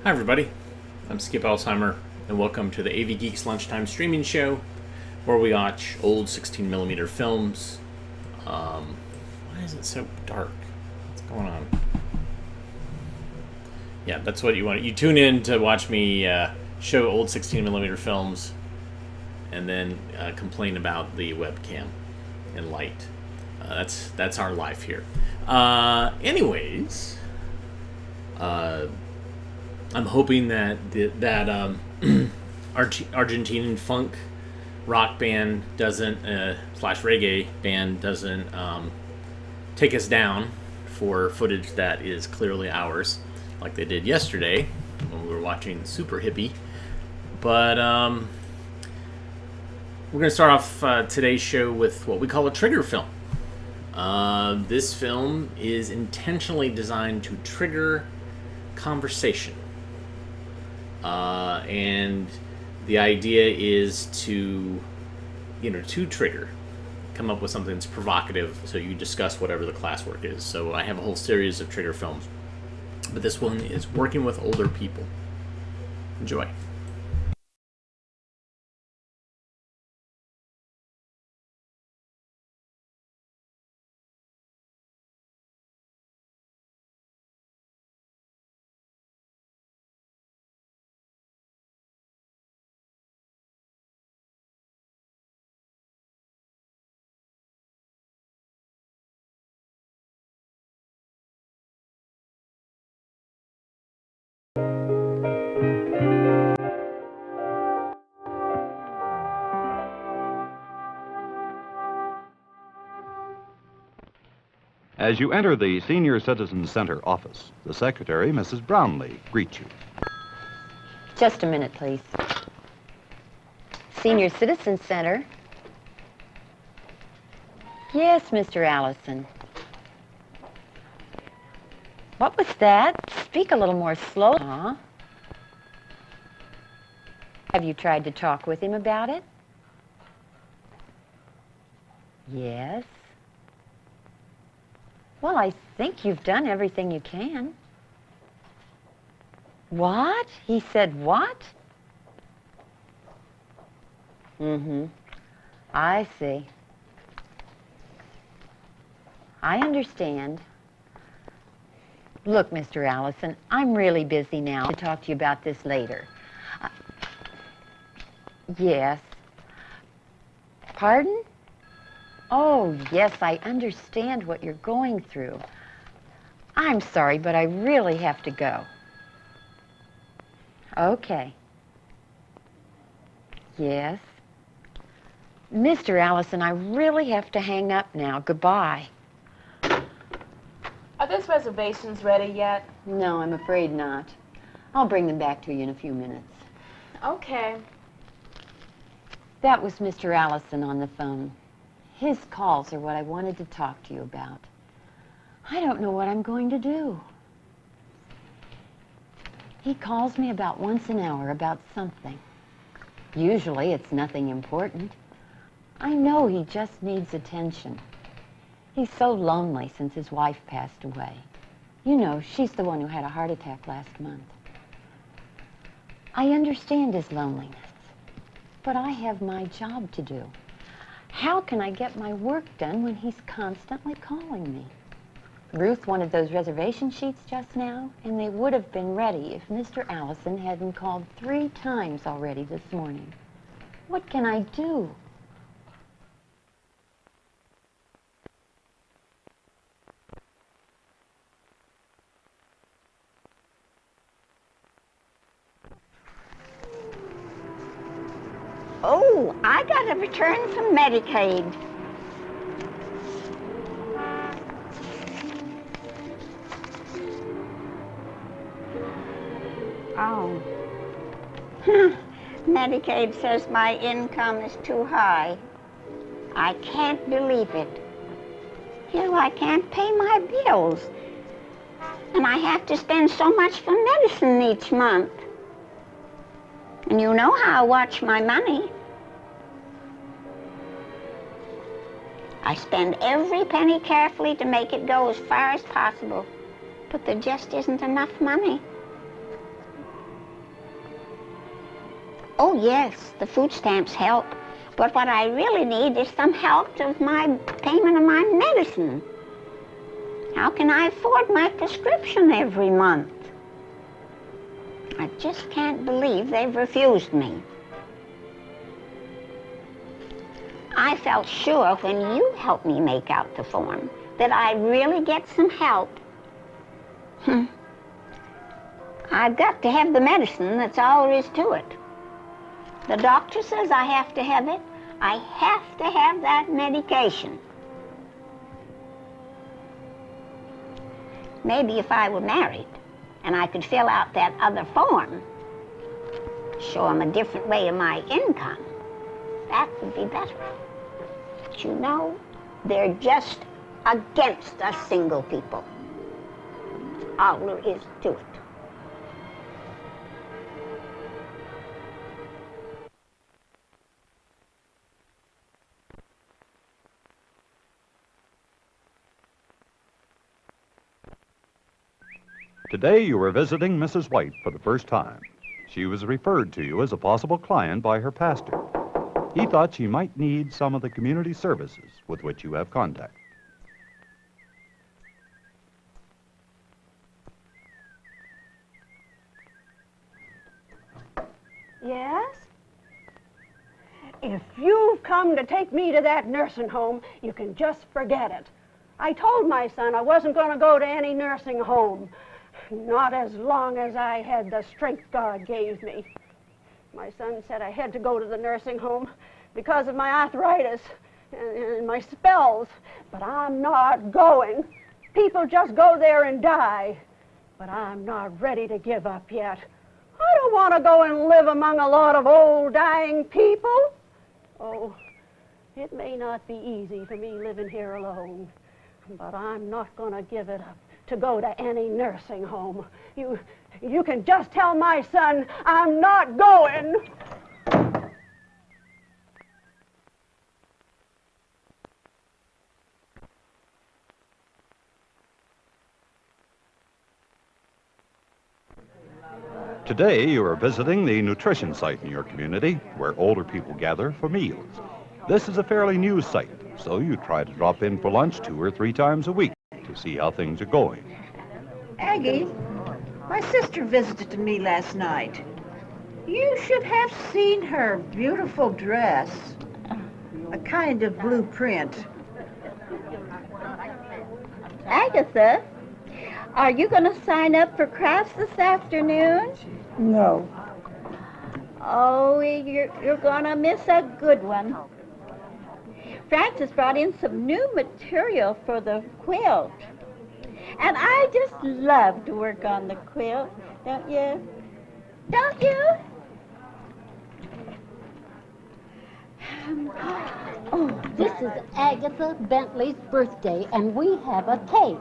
Hi everybody, I'm Skip Alzheimer, and welcome to the AV Geeks Lunchtime streaming show, where we watch old 16mm films. Why is it so dark? What's going on? Yeah, that's what you want. You tune in to watch me show old 16mm films, and then complain about the webcam and light. That's our life here. Anyways, I'm hoping that Argentinian Funk rock band doesn't slash reggae band doesn't take us down for footage that is clearly ours, like they did yesterday when we were watching Super Hippie. But we're going to start off today's show with what we call a trigger film. This film is intentionally designed to trigger conversation. And the idea is to trigger, come up with something that's provocative so you discuss whatever the classwork is. So I have a whole series of trigger films, but this one is working with older people. Enjoy. As you enter the Senior Citizen Center office, the secretary, Mrs. Brownlee, greets you. Just a minute, please. Senior Citizen Center. Yes, Mr. Allison. What was that? Speak a little more slowly. Huh? Have you tried to talk with him about it? Yes. Well, I think you've done everything you can. What? He said what? I see. I understand. Look, Mr. Allison, I'm really busy now. I'll talk to you about this later. Yes. Pardon? Oh, yes, I understand what you're going through. I'm sorry, but I really have to go. Okay. Yes. Mr. Allison, I really have to hang up now. Goodbye. Are those reservations ready yet? No, I'm afraid not. I'll bring them back to you in a few minutes. Okay. That was Mr. Allison on the phone. His calls are what I wanted to talk to you about. I don't know what I'm going to do. He calls me about once an hour about something. Usually it's nothing important. I know he just needs attention. He's so lonely since his wife passed away. You know, she's the one who had a heart attack last month. I understand his loneliness, but I have my job to do. How can I get my work done when he's constantly calling me? Ruth wanted those reservation sheets just now, and they would have been ready if Mr. Allison hadn't called 3 times already this morning. What can I do? Oh, I got a return from Medicaid. Oh. Medicaid says my income is too high. I can't believe it. You know, I can't pay my bills. And I have to spend so much for medicine each month. And you know how I watch my money. I spend every penny carefully to make it go as far as possible. But there just isn't enough money. Oh, yes, the food stamps help. But what I really need is some help with my payment of my medicine. How can I afford my prescription every month? I just can't believe they've refused me. I felt sure when you helped me make out the form that I'd really get some help. I've got to have the medicine, that's all there is to it. The doctor says I have to have it. I have to have that medication. Maybe if I were married and I could fill out that other form, show them a different way of my income, that would be better. But you know, they're just against us single people. All there is to it. Today you are visiting Mrs. White for the first time. She was referred to you as a possible client by her pastor. He thought she might need some of the community services with which you have contact. Yes? If you've come to take me to that nursing home, you can just forget it. I told my son I wasn't going to go to any nursing home. Not as long as I had the strength God gave me. My son said I had to go to the nursing home because of my arthritis and my spells. But I'm not going. People just go there and die. But I'm not ready to give up yet. I don't want to go and live among a lot of old dying people. Oh, it may not be easy for me living here alone, but I'm not going to give it up to go to any nursing home. You can just tell my son I'm not going. Today you are visiting the nutrition site in your community where older people gather for meals. This is a fairly new site, so you try to drop in for lunch 2 or 3 times a week to see how things are going. Aggie, my sister visited me last night. You should have seen her beautiful dress. A kind of blueprint. Agatha, are you going to sign up for crafts this afternoon? No. Oh, you're going to miss a good one. Francis brought in some new material for the quilt. And I just love to work on the quilt, don't you? Don't you? Oh, this is Agatha Bentley's birthday, and we have a cake.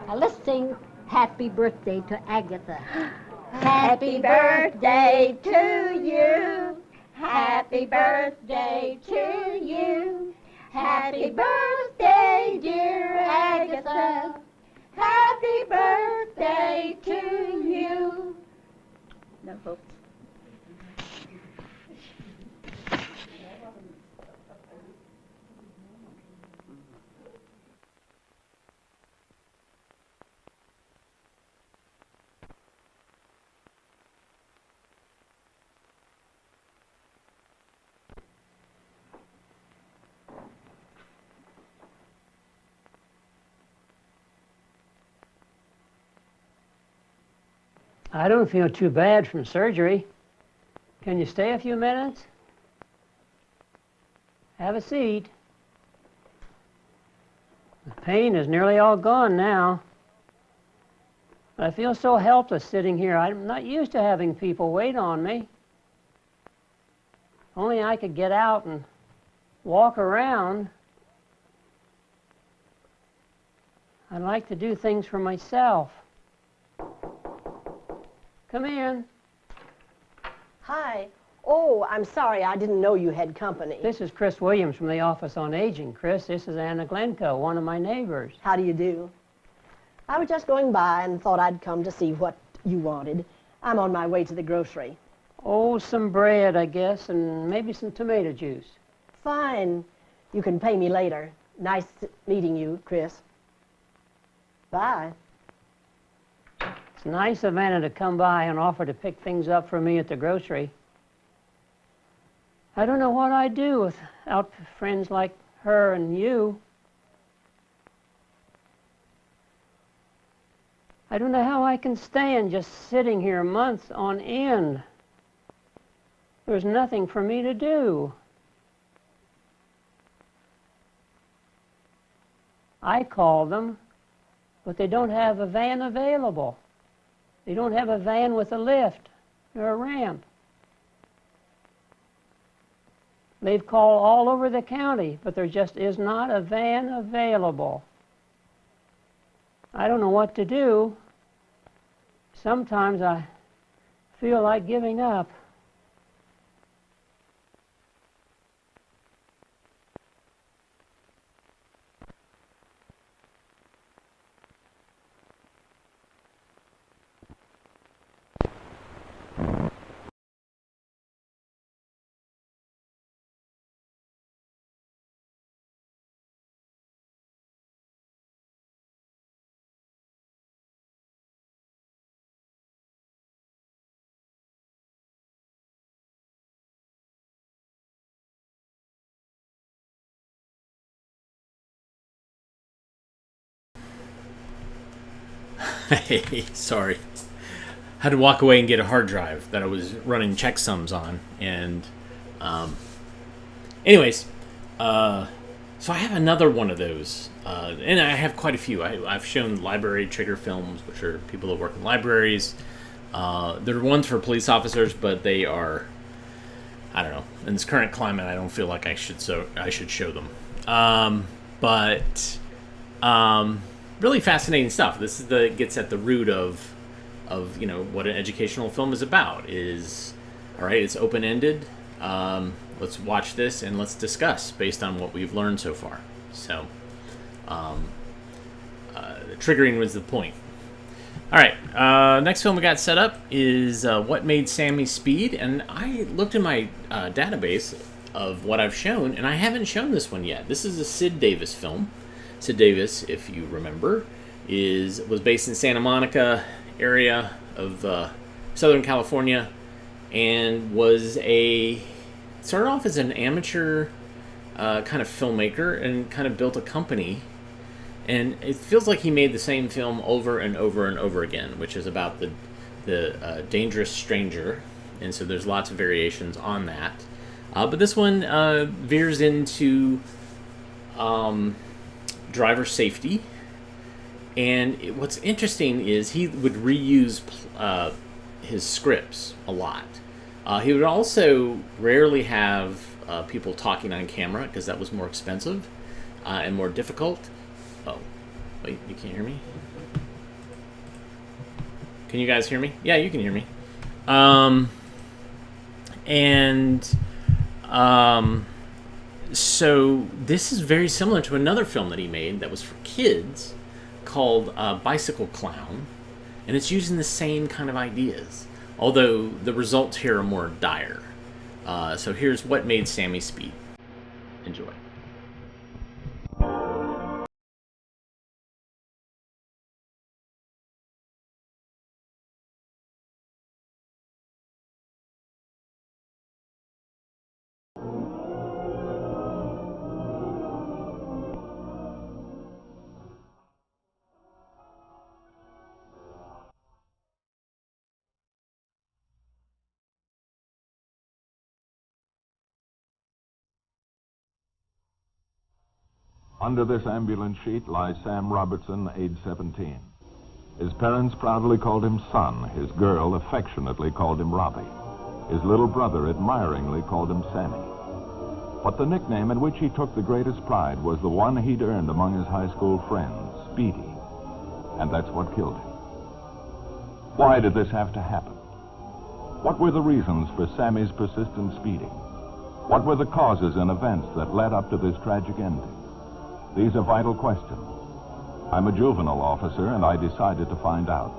Now let's sing Happy Birthday to Agatha. Happy birthday to you. Happy birthday to you. Happy birthday, dear Agatha. Happy birthday to you. No hopes. I don't feel too bad from surgery. Can you stay a few minutes? Have a seat. The pain is nearly all gone now. But I feel so helpless sitting here. I'm not used to having people wait on me. If only I could get out and walk around. I'd like to do things for myself. Come in. Hi. Oh, I'm sorry. I didn't know you had company. This is Chris Williams from the Office on Aging. Chris, this is Anna Glencoe, one of my neighbors. How do you do? I was just going by and thought I'd come to see what you wanted. I'm on my way to the grocery. Oh, some bread, I guess, and maybe some tomato juice. Fine. You can pay me later. Nice meeting you, Chris. Bye. It's nice of Anna to come by and offer to pick things up for me at the grocery. I don't know what I'd do without friends like her and you. I don't know how I can stand just sitting here months on end. There's nothing for me to do. I call them, but they don't have a van available. They don't have a van with a lift or a ramp. They've called all over the county, but there just is not a van available. I don't know what to do. Sometimes I feel like giving up. Hey, sorry. Had to walk away and get a hard drive that I was running checksums on, and anyways, so I have another one of those, and I have quite a few. I've shown library trigger films, which are people that work in libraries. There are ones for police officers, but they are, I don't know. In this current climate, I don't feel like I should show them. Really fascinating stuff. This is gets at the root of what an educational film is about. Is all right. It's open ended. Let's watch this and let's discuss based on what we've learned so far. So, triggering was the point. All right. Next film we got set up is What Made Sammy Speed, and I looked in my database of what I've shown, and I haven't shown this one yet. This is a Sid Davis film. Sid Davis, if you remember, was based in Santa Monica area of Southern California, and started off as an amateur kind of filmmaker and kind of built a company. And it feels like he made the same film over and over and over again, which is about the dangerous stranger, and so there's lots of variations on that. But this one veers into driver safety, and what's interesting is he would reuse his scripts a lot. He would also rarely have people talking on camera because that was more expensive and more difficult. Oh, wait, you can't hear me? Can you guys hear me? Yeah, you can hear me. So this is very similar to another film that he made that was for kids called Bicycle Clown, and it's using the same kind of ideas, although the results here are more dire. So here's What Made Sammy Speed. Enjoy. Under this ambulance sheet lies Sam Robertson, age 17. His parents proudly called him Son. His girl affectionately called him Robbie. His little brother admiringly called him Sammy. But the nickname in which he took the greatest pride was the one he'd earned among his high school friends, Speedy. And that's what killed him. Why did this have to happen? What were the reasons for Sammy's persistent speeding? What were the causes and events that led up to this tragic ending? These are vital questions. I'm a juvenile officer, and I decided to find out.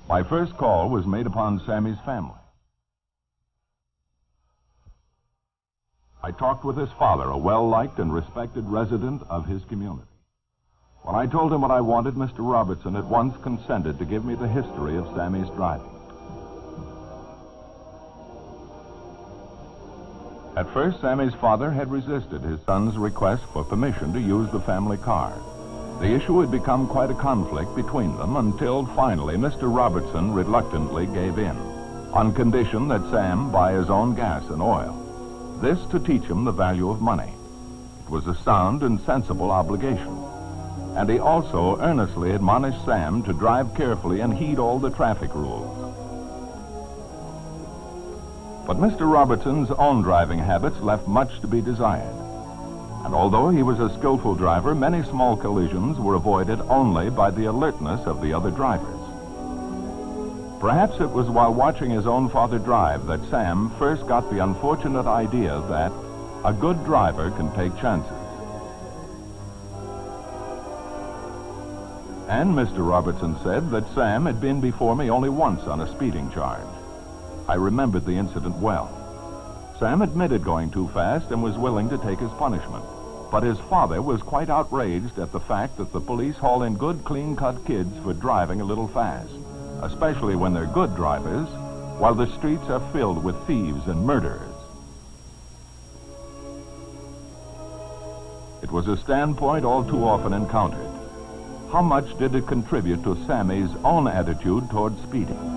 My first call was made upon Sammy's family. I talked with his father, a well-liked and respected resident of his community. When I told him what I wanted, Mr. Robertson at once consented to give me the history of Sammy's driving. At first, Sammy's father had resisted his son's request for permission to use the family car. The issue had become quite a conflict between them until finally Mr. Robertson reluctantly gave in, on condition that Sam buy his own gas and oil. This to teach him the value of money. It was a sound and sensible obligation. And he also earnestly admonished Sam to drive carefully and heed all the traffic rules. But Mr. Robertson's own driving habits left much to be desired. And although he was a skillful driver, many small collisions were avoided only by the alertness of the other drivers. Perhaps it was while watching his own father drive that Sam first got the unfortunate idea that a good driver can take chances. And Mr. Robertson said that Sam had been before me only once on a speeding charge. I remembered the incident well. Sam admitted going too fast and was willing to take his punishment. But his father was quite outraged at the fact that the police haul in good, clean-cut kids for driving a little fast, especially when they're good drivers, while the streets are filled with thieves and murderers. It was a standpoint all too often encountered. How much did it contribute to Sammy's own attitude toward speeding?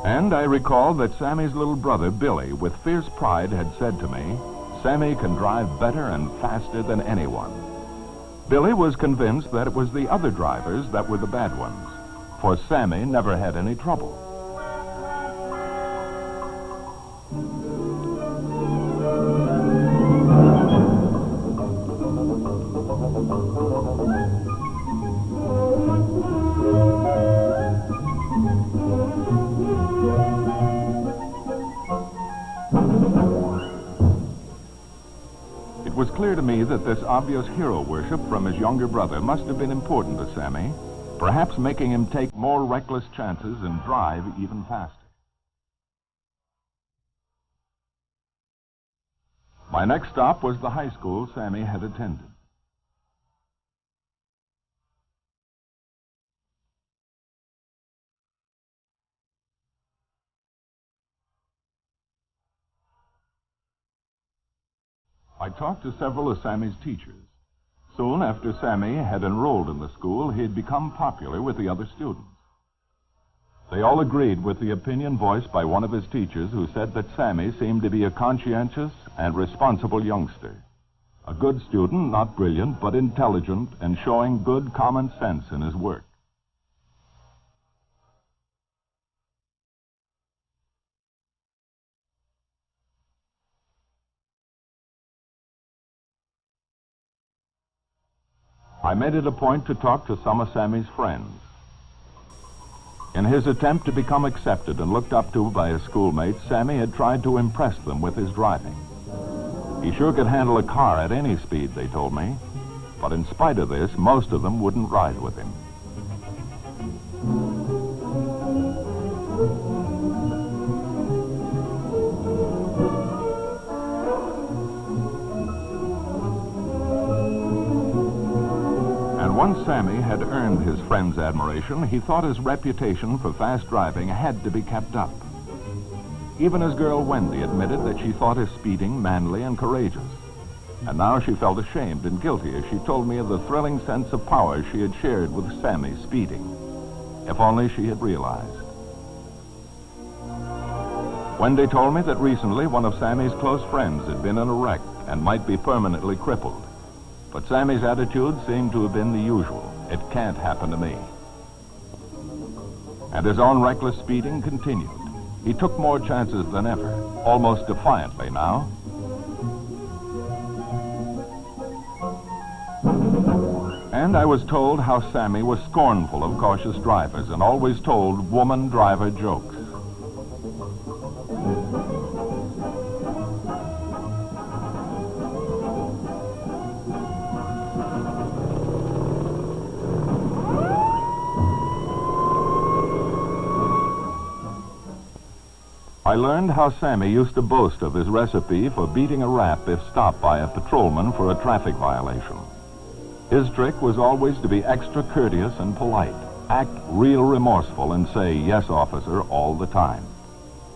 And I recall that Sammy's little brother, Billy, with fierce pride had said to me, "Sammy can drive better and faster than anyone." Billy was convinced that it was the other drivers that were the bad ones, for Sammy never had any trouble. It was clear to me that this obvious hero worship from his younger brother must have been important to Sammy, perhaps making him take more reckless chances and drive even faster. My next stop was the high school Sammy had attended. I talked to several of Sammy's teachers. Soon after Sammy had enrolled in the school, he had become popular with the other students. They all agreed with the opinion voiced by one of his teachers who said that Sammy seemed to be a conscientious and responsible youngster. A good student, not brilliant, but intelligent and showing good common sense in his work. I made it a point to talk to some of Sammy's friends. In his attempt to become accepted and looked up to by his schoolmates, Sammy had tried to impress them with his driving. He sure could handle a car at any speed, they told me. But in spite of this, most of them wouldn't ride with him. Once Sammy had earned his friends' admiration, he thought his reputation for fast driving had to be kept up. Even his girl Wendy admitted that she thought his speeding manly and courageous. And now she felt ashamed and guilty as she told me of the thrilling sense of power she had shared with Sammy speeding. If only she had realized. Wendy told me that recently one of Sammy's close friends had been in a wreck and might be permanently crippled. But Sammy's attitude seemed to have been the usual. It can't happen to me. And his own reckless speeding continued. He took more chances than ever, almost defiantly now. And I was told how Sammy was scornful of cautious drivers and always told woman driver jokes. I learned how Sammy used to boast of his recipe for beating a rap if stopped by a patrolman for a traffic violation. His trick was always to be extra courteous and polite, act real remorseful, and say, "Yes, officer," all the time.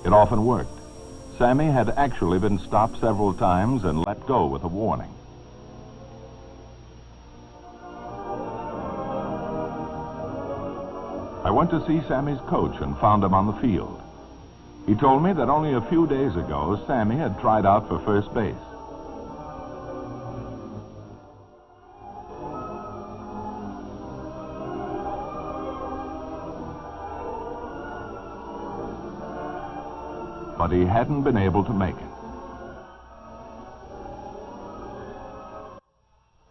It often worked. Sammy had actually been stopped several times and let go with a warning. I went to see Sammy's coach and found him on the field. He told me that only a few days ago, Sammy had tried out for first base. But he hadn't been able to make it.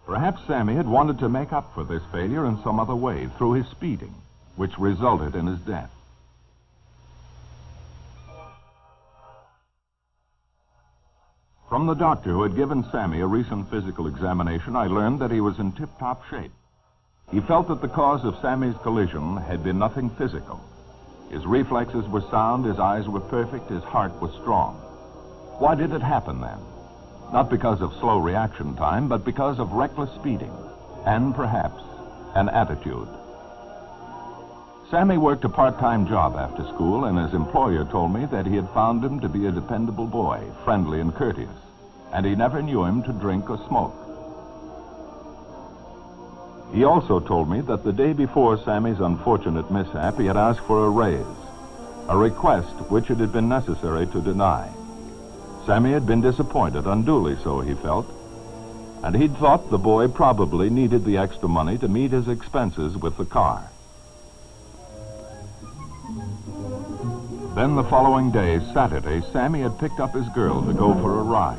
Perhaps Sammy had wanted to make up for this failure in some other way through his speeding, which resulted in his death. From the doctor who had given Sammy a recent physical examination, I learned that he was in tip-top shape. He felt that the cause of Sammy's collision had been nothing physical. His reflexes were sound, his eyes were perfect, his heart was strong. Why did it happen then? Not because of slow reaction time, but because of reckless speeding, and perhaps an attitude. Sammy worked a part-time job after school, and his employer told me that he had found him to be a dependable boy, friendly and courteous, and he never knew him to drink or smoke. He also told me that the day before Sammy's unfortunate mishap, he had asked for a raise, a request which it had been necessary to deny. Sammy had been disappointed, unduly so, he felt, and he'd thought the boy probably needed the extra money to meet his expenses with the car. Then the following day, Saturday, Sammy had picked up his girl to go for a ride.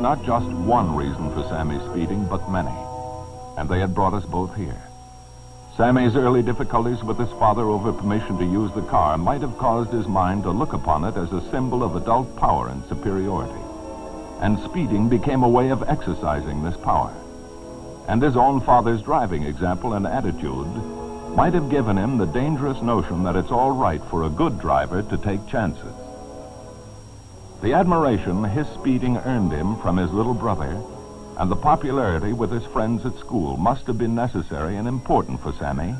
Not just one reason for Sammy's speeding, but many. And they had brought us both here. Sammy's early difficulties with his father over permission to use the car might have caused his mind to look upon it as a symbol of adult power and superiority. And speeding became a way of exercising this power. And his own father's driving example and attitude might have given him the dangerous notion that it's all right for a good driver to take chances. The admiration his speeding earned him from his little brother and the popularity with his friends at school must have been necessary and important for Sammy,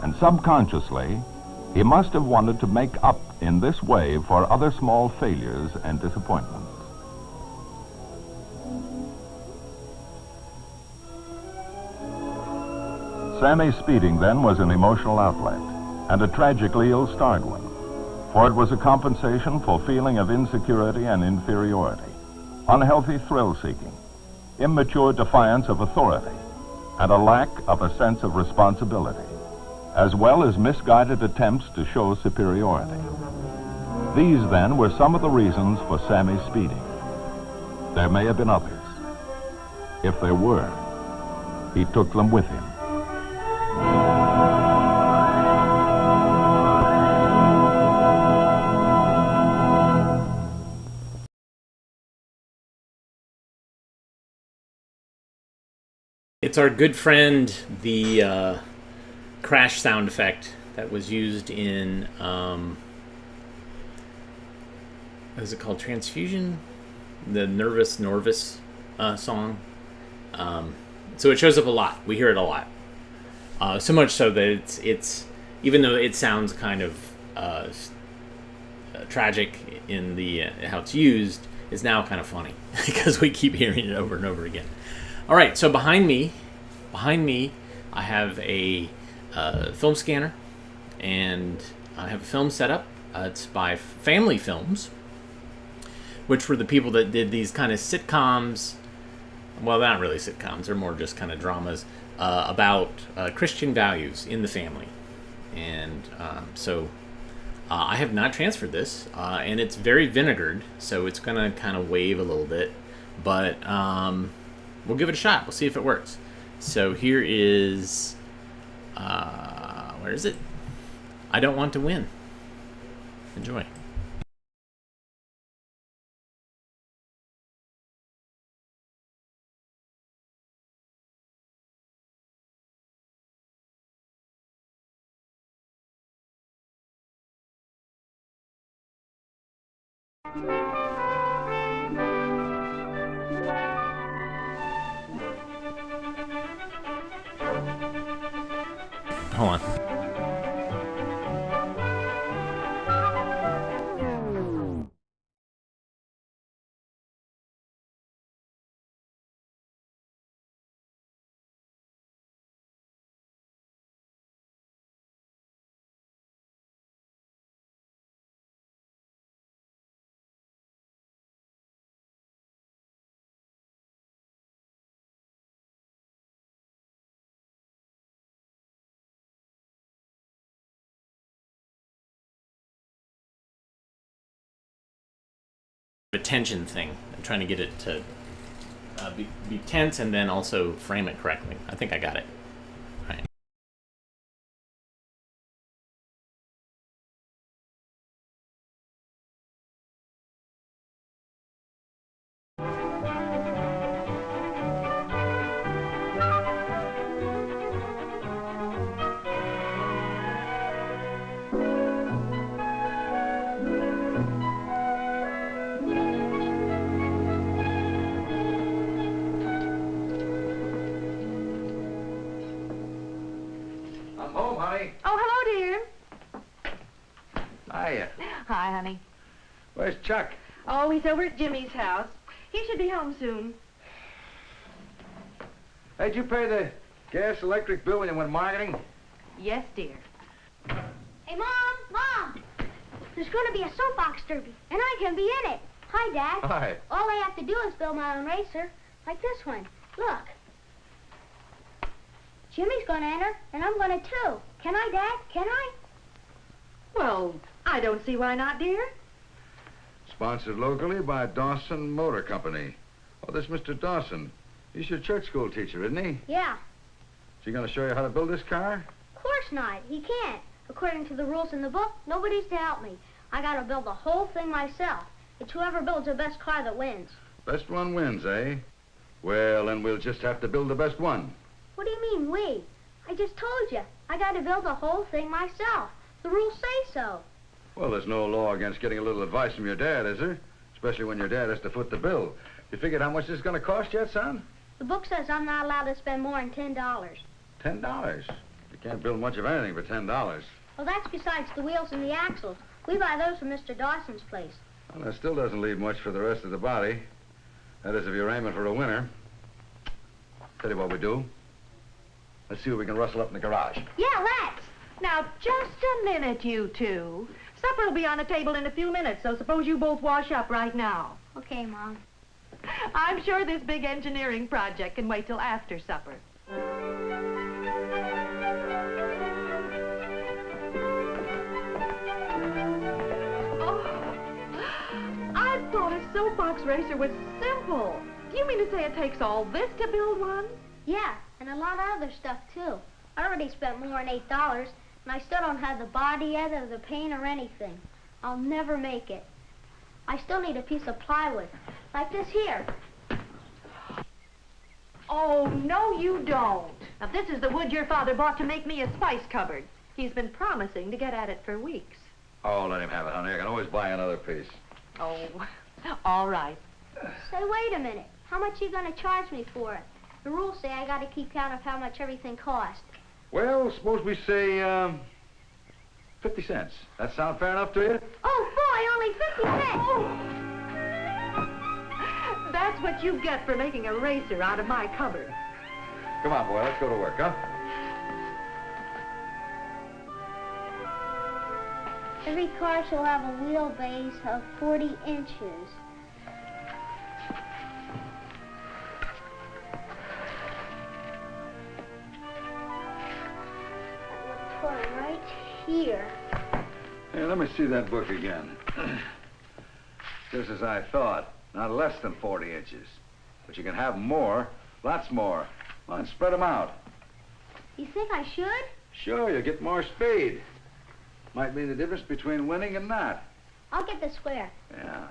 and subconsciously, he must have wanted to make up in this way for other small failures and disappointments. Sammy's speeding then was an emotional outlet, and a tragically ill-starred one. For it was a compensation for feeling of insecurity and inferiority, unhealthy thrill-seeking, immature defiance of authority, and a lack of a sense of responsibility, as well as misguided attempts to show superiority. These, then, were some of the reasons for Sammy's speeding. There may have been others. If there were, he took them with him. It's our good friend, the crash sound effect that was used in, what is it called? Transfusion? The Nervous Norvis song. So it shows up a lot. We hear it a lot. So much so that it's even though it sounds kind of tragic in the how it's used, it's now kind of funny because we keep hearing it over and over again. All right, so behind me, I have a film scanner, and I have a film set up. It's by Family Films, which were the people that did these kind of sitcoms. Well, not really sitcoms. They're more just kind of dramas about Christian values in the family. And so I have not transferred this, and it's very vinegared, so it's going to kind of wave a little bit. But we'll give it a shot. We'll see if it works. So here is... where is it? I Don't Want to Win. Enjoy. Hold on. A tension thing. I'm trying to get it to be tense and then also frame it correctly. I think I got it. All right. Oh, hello, dear. Hiya. Hi, honey. Where's Chuck? Oh, he's over at Jimmy's house. He should be home soon. Hey, did you pay the gas electric bill when you went marketing? Yes, dear. Hey, Mom! There's going to be a soapbox derby, and I can be in it. Hi, Dad. Hi. All I have to do is build my own racer, like this one. Look. Jimmy's going to enter, and I'm going to too. Can I, Dad? Can I? Well, I don't see why not, dear. Sponsored locally by Dawson Motor Company. Oh, this Mr. Dawson. He's your church school teacher, isn't he? Yeah. Is he going to show you how to build this car? Of course not. He can't. According to the rules in the book, nobody's to help me. I got to build the whole thing myself. It's whoever builds the best car that wins. Best one wins, eh? Well, then we'll just have to build the best one. What do you mean, we? I just told you. I got to build the whole thing myself. The rules say so. Well, there's no law against getting a little advice from your dad, is there? Especially when your dad has to foot the bill. You figured how much this is going to cost yet, son? The book says I'm not allowed to spend more than $10. $10? You can't build much of anything for $10. Well, that's besides the wheels and the axles. We buy those from Mr. Dawson's place. Well, that still doesn't leave much for the rest of the body. That is, if you're aiming for a winner. Tell you what we do. Let's see what we can rustle up in the garage. Yeah, let's. Now, just a minute, you two. Supper will be on the table in a few minutes, so suppose you both wash up right now. Okay, Mom. I'm sure this big engineering project can wait till after supper. I thought a soapbox racer was simple. Do you mean to say it takes all this to build one? Yeah, and a lot of other stuff, too. I already spent more than $8, and I still don't have the body yet or the paint or anything. I'll never make it. I still need a piece of plywood, like this here. Oh, no, you don't. Now, this is the wood your father bought to make me a spice cupboard. He's been promising to get at it for weeks. Oh, let him have it, honey. I can always buy another piece. Oh, all right. Say, wait a minute. How much are you going to charge me for it? The rules say I got to keep count of how much everything costs. Well, suppose we say, 50 cents. That sound fair enough to you? Oh, boy, only 50 cents. Oh. That's what you get for making a racer out of my cupboard. Come on, boy, let's go to work, huh? Every car shall have a wheelbase of 40 inches. right here. Hey, let me see that book again. Just as I thought, not less than 40 inches. But you can have more, lots more. Come on, spread them out. You think I should? Sure, you'll get more speed. Might be the difference between winning and not. I'll get the square. Yeah.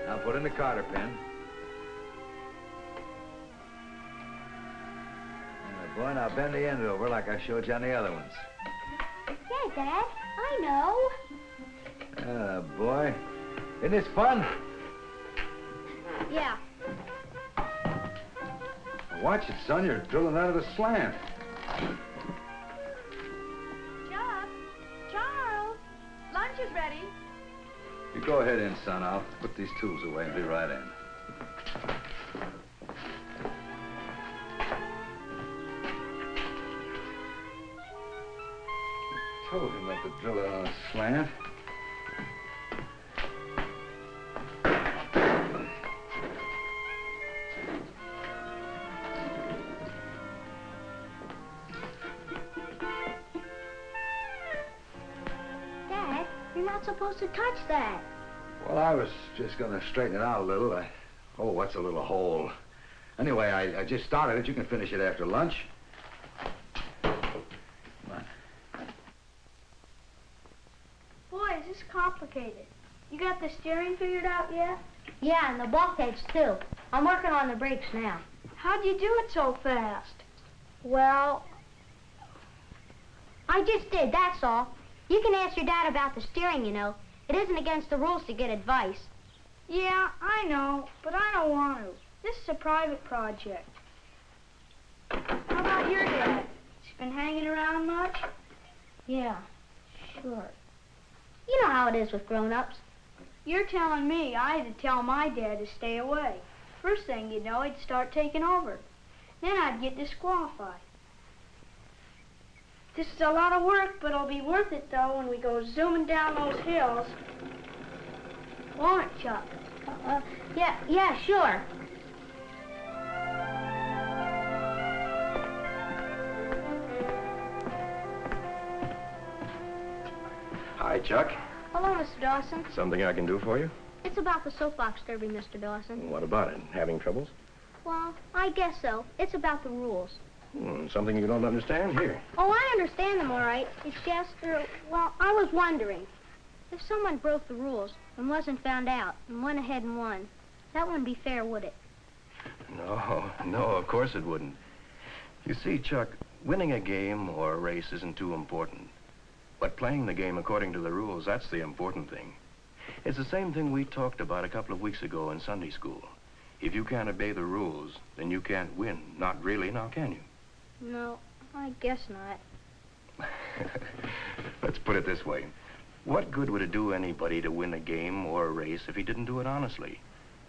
Now put in the cotter pin. Boy, now bend the end over like I showed you on the other ones. Yeah, Dad, I know. Boy. Isn't this fun? Yeah. Watch it, son. You're drilling out of the slant. Chuck, Charles, lunch is ready. You go ahead in, son. I'll put these tools away and be right in. Told him not to drill it on a slant. Dad, you're not supposed to touch that. Well, I was just going to straighten it out a little. Oh, what's a little hole? Anyway, I just started it. You can finish it after lunch. Boy, is this complicated. You got the steering figured out yet? Yeah, and the bulkheads, too. I'm working on the brakes now. How'd you do it so fast? Well, I just did, that's all. You can ask your dad about the steering, you know. It isn't against the rules to get advice. Yeah, I know, but I don't want to. This is a private project. How about your dad? He's been hanging around much? Yeah, sure. You know how it is with grown-ups. You're telling me I had to tell my dad to stay away. First thing you know, he'd start taking over. Then I'd get disqualified. This is a lot of work, but it'll be worth it, though, when we go zooming down those hills. Won't it, Chuck? Yeah, sure. Hi, Chuck. Hello, Mr. Dawson. Something I can do for you? It's about the soapbox derby, Mr. Dawson. What about it? Having troubles? Well, I guess so. It's about the rules. Something you don't understand? Here. Oh, I understand them all right. It's just, well, I was wondering. If someone broke the rules and wasn't found out and went ahead and won, that wouldn't be fair, would it? No, of course it wouldn't. You see, Chuck, winning a game or a race isn't too important. But playing the game according to the rules, that's the important thing. It's the same thing we talked about a couple of weeks ago in Sunday school. If you can't obey the rules, then you can't win. Not really, now can you? No, I guess not. Let's put it this way. What good would it do anybody to win a game or a race if he didn't do it honestly?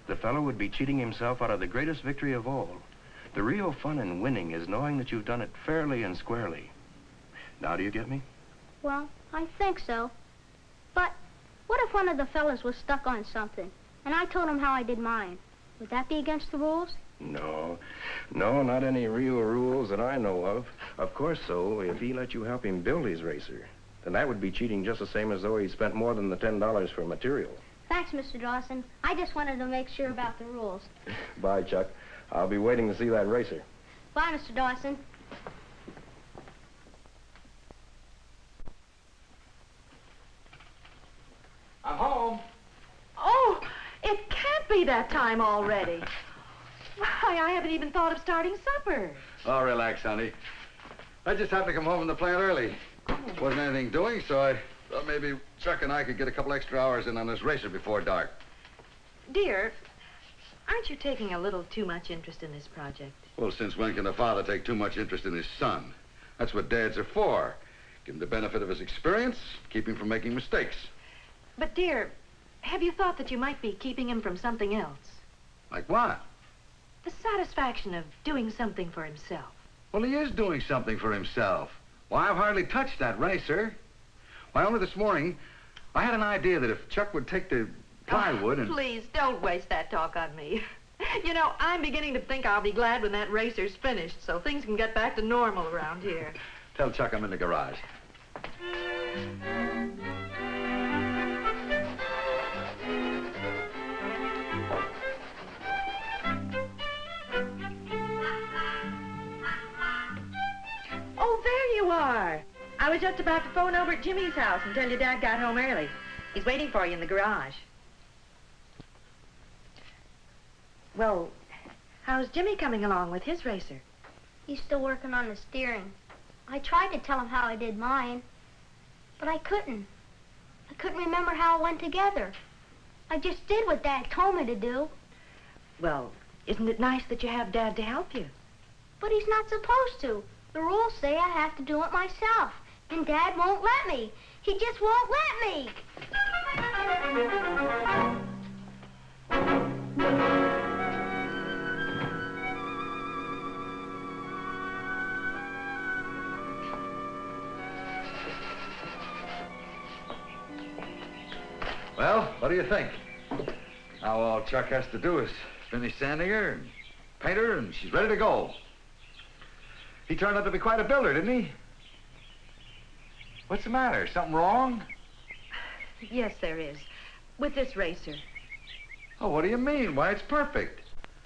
The fellow would be cheating himself out of the greatest victory of all. The real fun in winning is knowing that you've done it fairly and squarely. Now, do you get me? Well, I think so. But what if one of the fellas was stuck on something, and I told him how I did mine? Would that be against the rules? No, not any real rules that I know of. Of course, so, if he let you help him build his racer, then that would be cheating just the same as though he spent more than the $10 for material. Thanks, Mr. Dawson. I just wanted to make sure about the rules. Bye, Chuck. I'll be waiting to see that racer. Bye, Mr. Dawson. I'm home. Oh, it can't be that time already. Why, I haven't even thought of starting supper. Oh, relax, honey. I just happened to come home from the plant early. Wasn't anything doing, so I thought maybe Chuck and I could get a couple extra hours in on this racer before dark. Dear, aren't you taking a little too much interest in this project? Well, since when can a father take too much interest in his son? That's what dads are for. Give him the benefit of his experience, keep him from making mistakes. But, dear, have you thought that you might be keeping him from something else? Like what? The satisfaction of doing something for himself. Well, he is doing something for himself. Why, I've hardly touched that racer. Why, only this morning, I had an idea that if Chuck would take the plywood and... Please, don't waste that talk on me. You know, I'm beginning to think I'll be glad when that racer's finished, so things can get back to normal around here. Tell Chuck I'm in the garage. Oh, there you are. I was just about to phone over at Jimmy's house and tell you Dad got home early. He's waiting for you in the garage. Well, how's Jimmy coming along with his racer? He's still working on the steering. I tried to tell him how I did mine, but I couldn't. I couldn't remember how it went together. I just did what Dad told me to do. Well, isn't it nice that you have Dad to help you? But he's not supposed to. The rules say I have to do it myself, and Dad won't let me. He just won't let me. Well, what do you think? Now all Chuck has to do is finish sanding her and paint her, and she's ready to go. He turned out to be quite a builder, didn't he? What's the matter? Something wrong? Yes, there is. With this racer. Oh, what do you mean? Why, it's perfect.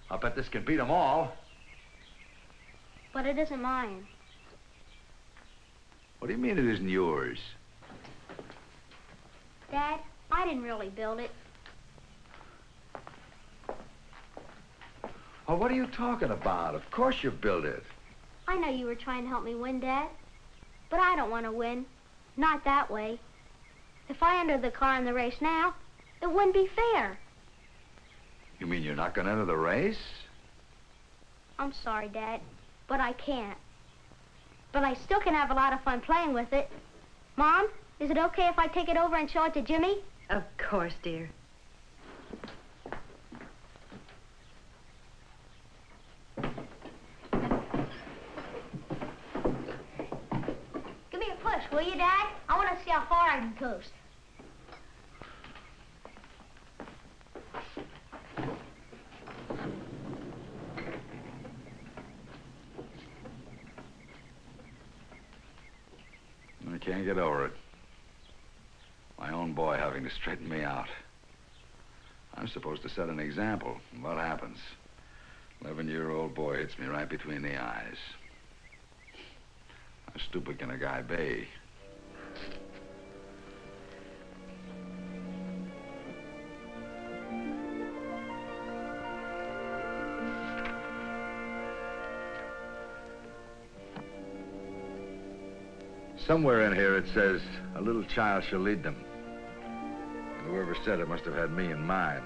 I'll bet this can beat them all. But it isn't mine. What do you mean it isn't yours? Dad, I didn't really build it. Oh, what are you talking about? Of course you built it. I know you were trying to help me win, Dad. But I don't want to win. Not that way. If I entered the car in the race now, it wouldn't be fair. You mean you're not going to enter the race? I'm sorry, Dad, but I can't. But I still can have a lot of fun playing with it. Mom, is it okay if I take it over and show it to Jimmy? Of course, dear. Give me a push, will you, Dad? I want to see how far I can coast. I can't get over it. My own boy having to straighten me out. I'm supposed to set an example. What happens? 11-year-old boy hits me right between the eyes. How stupid can a guy be? Somewhere in here it says, a little child shall lead them. And whoever said it must have had me in mind.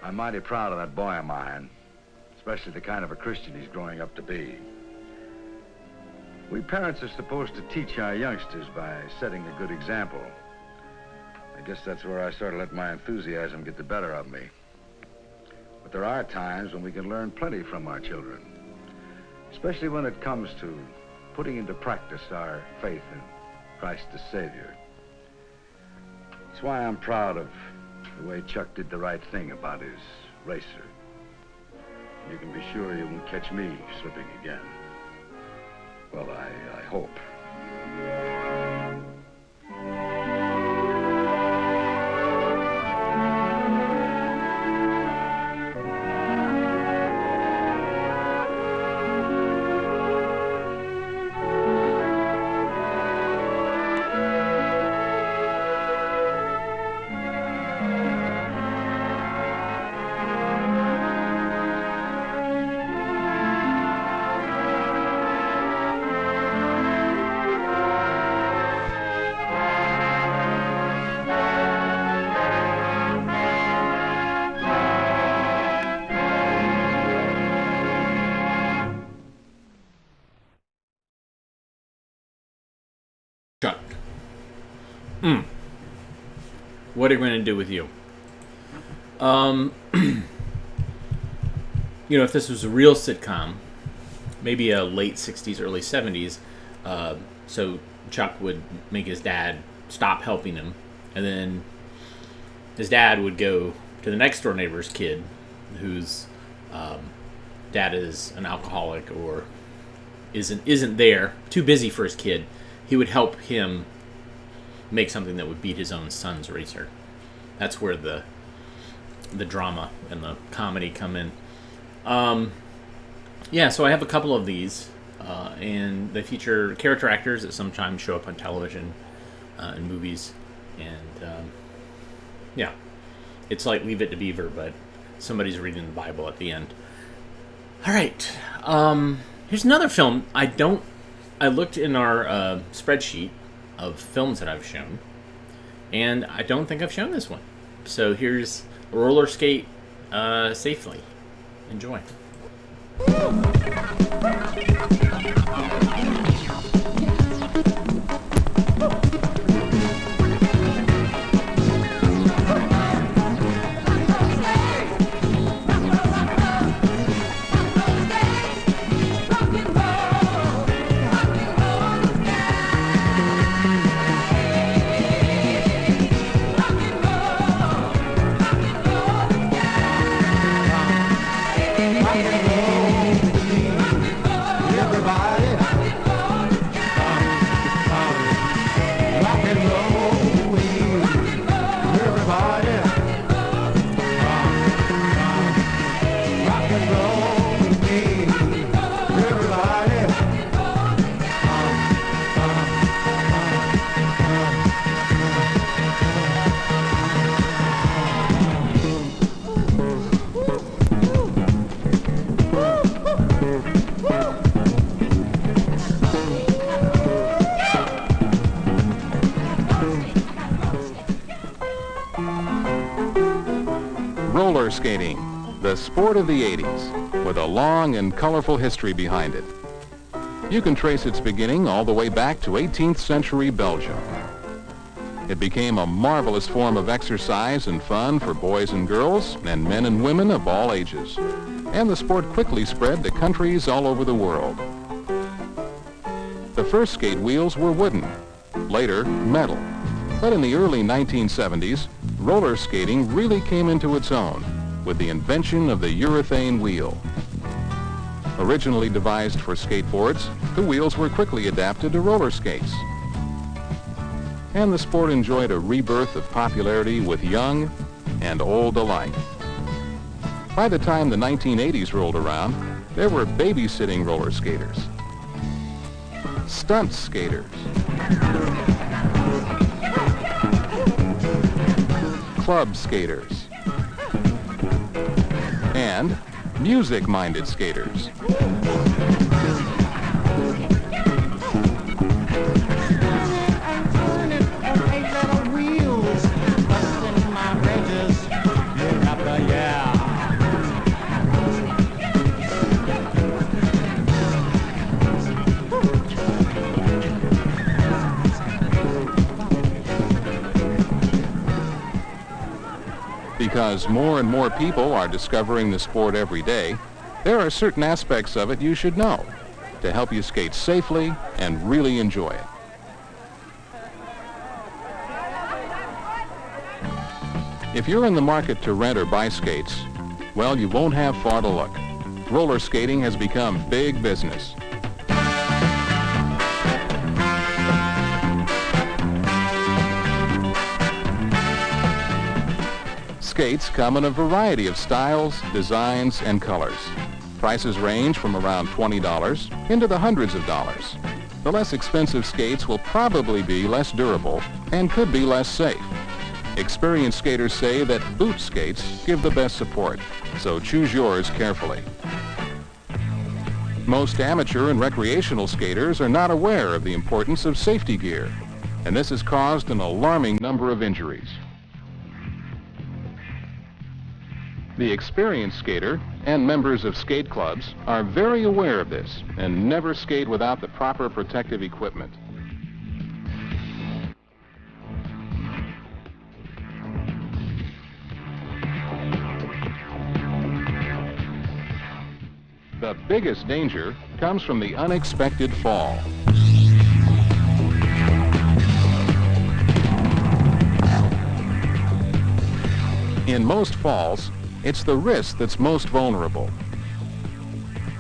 I'm mighty proud of that boy of mine, especially the kind of a Christian he's growing up to be. We parents are supposed to teach our youngsters by setting a good example. I guess that's where I sort of let my enthusiasm get the better of me. But there are times when we can learn plenty from our children. Especially when it comes to putting into practice our faith in Christ the Savior. That's why I'm proud of the way Chuck did the right thing about his racer. You can be sure you won't catch me slipping again. Well, I hope. Chuck. What are you going to do with you? if this was a real sitcom, maybe a late 60s, early 70s, so Chuck would make his dad stop helping him, and then his dad would go to the next door neighbor's kid whose dad is an alcoholic or isn't there, too busy for his kid. He would help him make something that would beat his own son's racer. That's where the drama and the comedy come in. So I have a couple of these, and they feature character actors that sometimes show up on television and movies, and it's like Leave It to Beaver, but somebody's reading the Bible at the end. All right, here's another film. I looked in our spreadsheet of films that I've shown, and I don't think I've shown this one. So here's Roller Skate Safely. Enjoy. Roller skating, the sport of the 80s, with a long and colorful history behind it. You can trace its beginning all the way back to 18th century Belgium. It became a marvelous form of exercise and fun for boys and girls and men and women of all ages. And the sport quickly spread to countries all over the world. The first skate wheels were wooden, later metal. But in the early 1970s, roller skating really came into its own with the invention of the urethane wheel. Originally devised for skateboards, the wheels were quickly adapted to roller skates. And the sport enjoyed a rebirth of popularity with young and old alike. By the time the 1980s rolled around, there were babysitting roller skaters, stunt skaters, club skaters, and music-minded skaters. Because more and more people are discovering the sport every day, there are certain aspects of it you should know to help you skate safely and really enjoy it. If you're in the market to rent or buy skates, well, you won't have far to look. Roller skating has become big business. Skates come in a variety of styles, designs, and colors. Prices range from around $20 into the hundreds of dollars. The less expensive skates will probably be less durable and could be less safe. Experienced skaters say that boot skates give the best support, so choose yours carefully. Most amateur and recreational skaters are not aware of the importance of safety gear, and this has caused an alarming number of injuries. The experienced skater and members of skate clubs are very aware of this and never skate without the proper protective equipment. The biggest danger comes from the unexpected fall. In most falls, it's the wrist that's most vulnerable.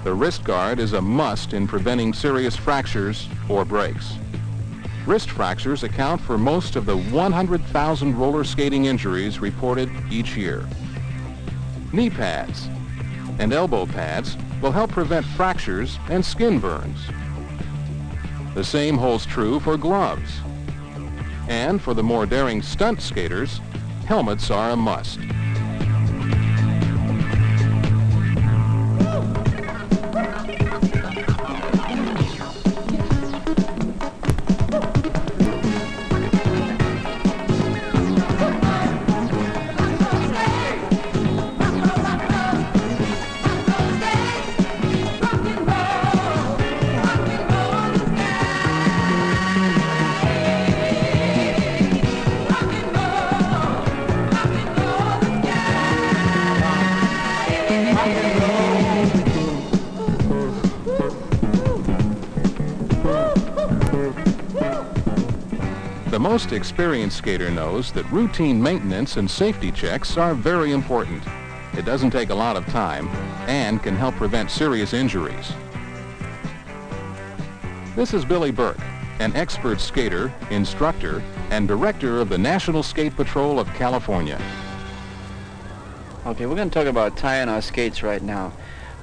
The wrist guard is a must in preventing serious fractures or breaks. Wrist fractures account for most of the 100,000 roller skating injuries reported each year. Knee pads and elbow pads will help prevent fractures and skin burns. The same holds true for gloves. And for the more daring stunt skaters, helmets are a must. The most experienced skater knows that routine maintenance and safety checks are very important. It doesn't take a lot of time and can help prevent serious injuries. This is Billy Burke, an expert skater, instructor, and director of the National Skate Patrol of California. Okay, we're going to talk about tying our skates right now.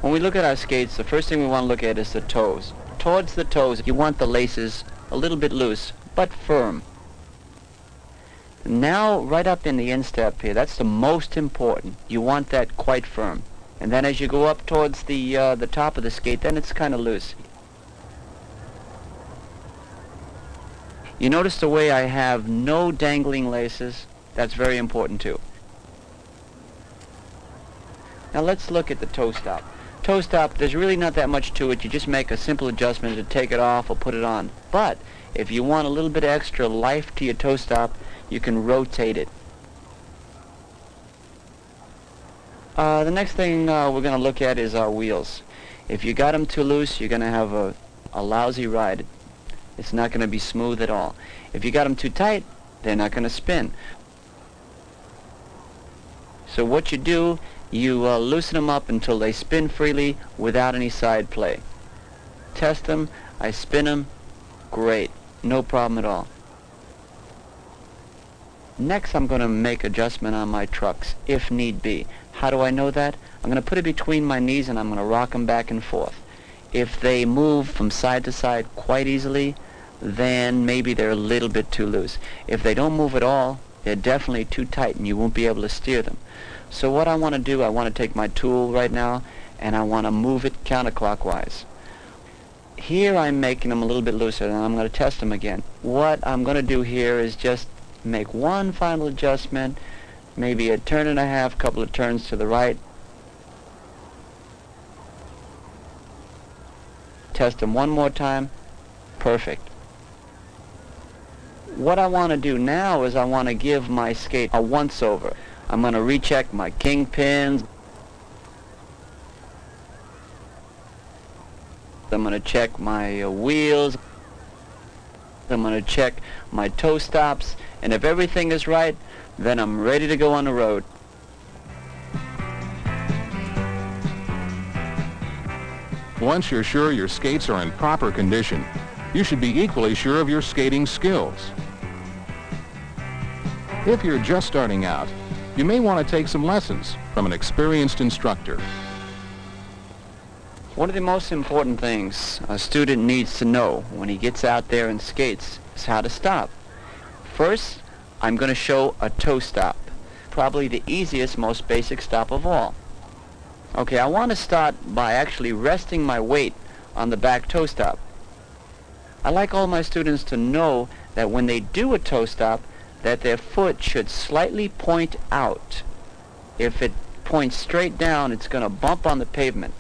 When we look at our skates, the first thing we want to look at is the toes. Towards the toes, you want the laces a little bit loose, but firm. Now, right up in the instep here, that's the most important. You want that quite firm. And then as you go up towards the top of the skate, then it's kind of loose. You notice the way I have no dangling laces? That's very important too. Now let's look at the toe stop. Toe stop, there's really not that much to it. You just make a simple adjustment to take it off or put it on. But if you want a little bit extra life to your toe stop, you can rotate it. The next thing we're going to look at is our wheels. If you got them too loose, you're going to have a lousy ride. It's not going to be smooth at all. If you got them too tight, they're not going to spin. So what you do, you loosen them up until they spin freely without any side play. Test them, I spin them, great, no problem at all. Next, I'm going to make adjustment on my trucks, if need be. How do I know that? I'm going to put it between my knees and I'm going to rock them back and forth. If they move from side to side quite easily, then maybe they're a little bit too loose. If they don't move at all, they're definitely too tight and you won't be able to steer them. So what I want to do, I want to take my tool right now and I want to move it counterclockwise. Here I'm making them a little bit looser and I'm going to test them again. What I'm going to do here is just make one final adjustment, maybe a turn and a half, couple of turns to the right. Test them one more time. Perfect. What I want to do now is I want to give my skate a once-over. I'm going to recheck my kingpins. I'm going to check my wheels. I'm going to check my toe stops. And if everything is right, then I'm ready to go on the road. Once you're sure your skates are in proper condition, you should be equally sure of your skating skills. If you're just starting out, you may want to take some lessons from an experienced instructor. One of the most important things a student needs to know when he gets out there and skates is how to stop. First, I'm going to show a toe stop, probably the easiest, most basic stop of all. Okay, I want to start by actually resting my weight on the back toe stop. I like all my students to know that when they do a toe stop, that their foot should slightly point out. If it points straight down, it's going to bump on the pavement.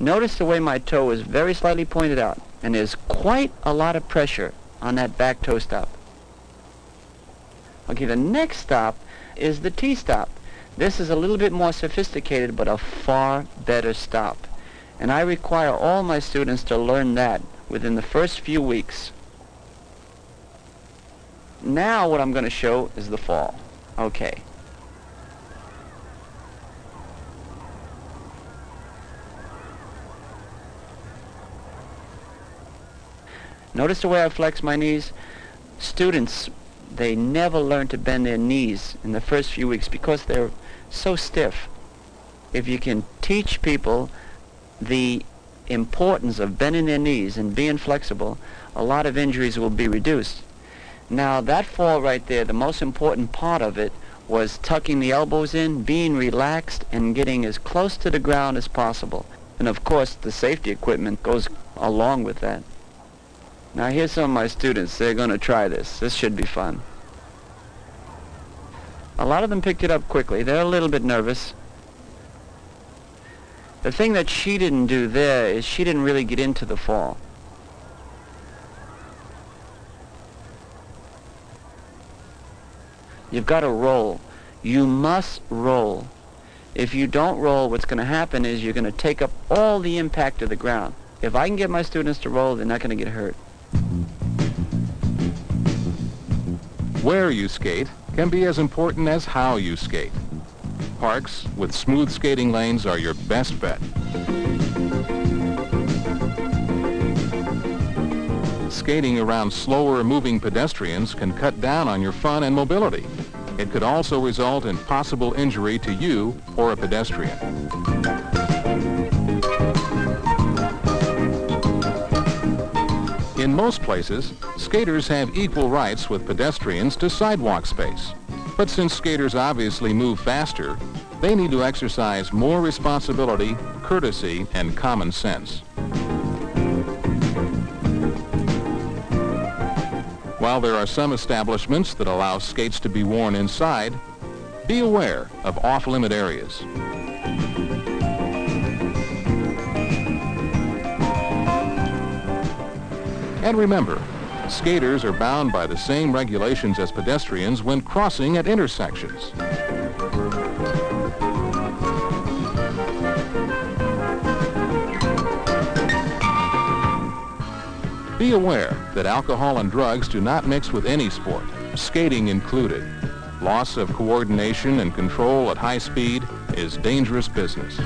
Notice the way my toe is very slightly pointed out, and there's quite a lot of pressure on that back toe stop. Okay, the next stop is the T-stop. This is a little bit more sophisticated, but a far better stop. And I require all my students to learn that within the first few weeks. Now what I'm going to show is the fall. Okay. Notice the way I flex my knees? Students, they never learn to bend their knees in the first few weeks because they're so stiff. If you can teach people the importance of bending their knees and being flexible, a lot of injuries will be reduced. Now that fall right there, the most important part of it was tucking the elbows in, being relaxed, and getting as close to the ground as possible. And of course, the safety equipment goes along with that. Now here's some of my students. They're going to try this. This should be fun. A lot of them picked it up quickly. They're a little bit nervous. The thing that she didn't do there is she didn't really get into the fall. You've got to roll. You must roll. If you don't roll, what's going to happen is you're going to take up all the impact of the ground. If I can get my students to roll, they're not going to get hurt. Where you skate can be as important as how you skate. Parks with smooth skating lanes are your best bet. Skating around slower moving pedestrians can cut down on your fun and mobility. It could also result in possible injury to you or a pedestrian. In most places, skaters have equal rights with pedestrians to sidewalk space. But since skaters obviously move faster, they need to exercise more responsibility, courtesy, and common sense. While there are some establishments that allow skates to be worn inside, be aware of off-limit areas. And remember, skaters are bound by the same regulations as pedestrians when crossing at intersections. Be aware that alcohol and drugs do not mix with any sport, skating included. Loss of coordination and control at high speed is dangerous business.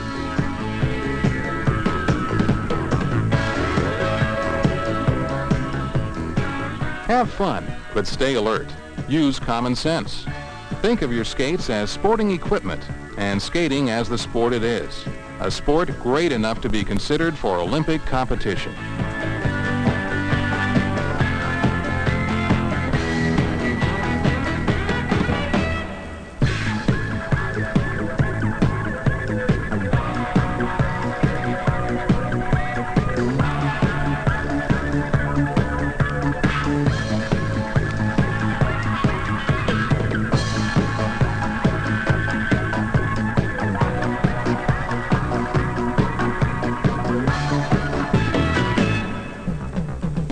Have fun, but stay alert. Use common sense. Think of your skates as sporting equipment and skating as the sport it is. A sport great enough to be considered for Olympic competition.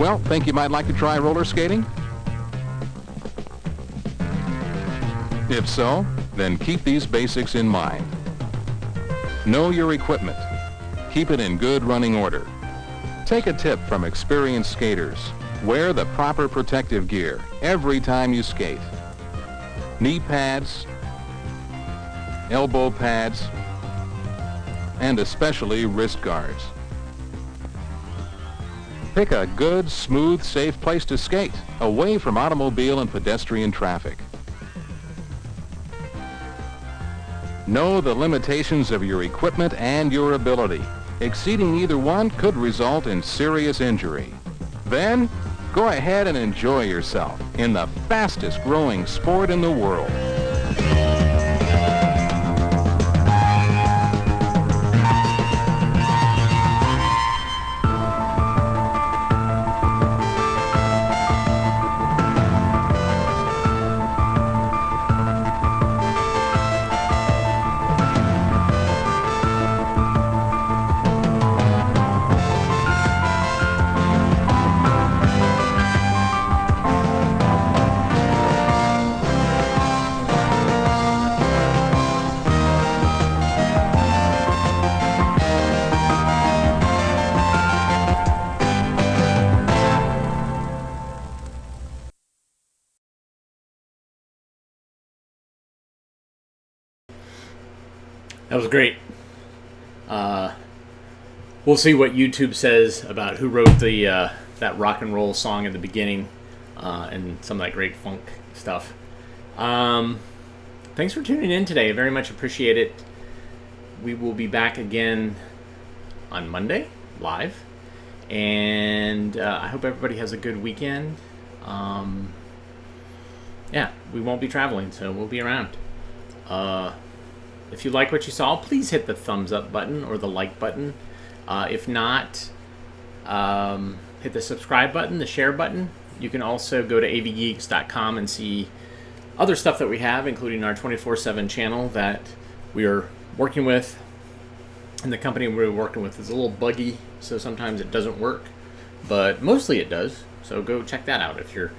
Well, think you might like to try roller skating? If so, then keep these basics in mind. Know your equipment. Keep it in good running order. Take a tip from experienced skaters. Wear the proper protective gear every time you skate. Knee pads, elbow pads, and especially wrist guards. Pick a good, smooth, safe place to skate, away from automobile and pedestrian traffic. Know the limitations of your equipment and your ability. Exceeding either one could result in serious injury. Then, go ahead and enjoy yourself in the fastest growing sport in the world. That was great. We'll see what YouTube says about who wrote the that rock and roll song in the beginning and some of that great funk stuff. Thanks for tuning in today. I very much appreciate it. We will be back again on Monday, live. And I hope everybody has a good weekend. Yeah, we won't be traveling, so we'll be around. If you like what you saw, please hit the thumbs up button or the like button. If not, hit the subscribe button, the share button. You can also go to avgeeks.com and see other stuff that we have, including our 24/7 channel that we are working with. And the company we're working with is a little buggy, so sometimes it doesn't work, but mostly it does. So go check that out if you're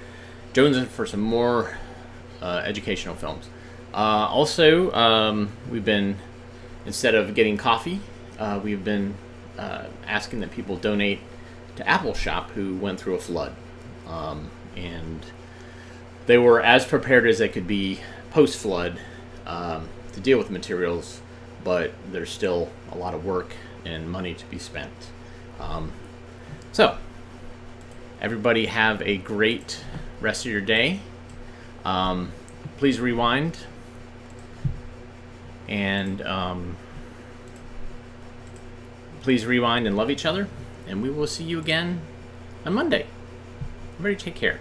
jonesing for some more educational films. Also, we've been, instead of getting coffee, we've been asking that people donate to Apple Shop who went through a flood. And they were as prepared as they could be post-flood to deal with the materials, but there's still a lot of work and money to be spent. So, everybody have a great rest of your day. Please rewind and love each other, and we will see you again on Monday. Everybody take care.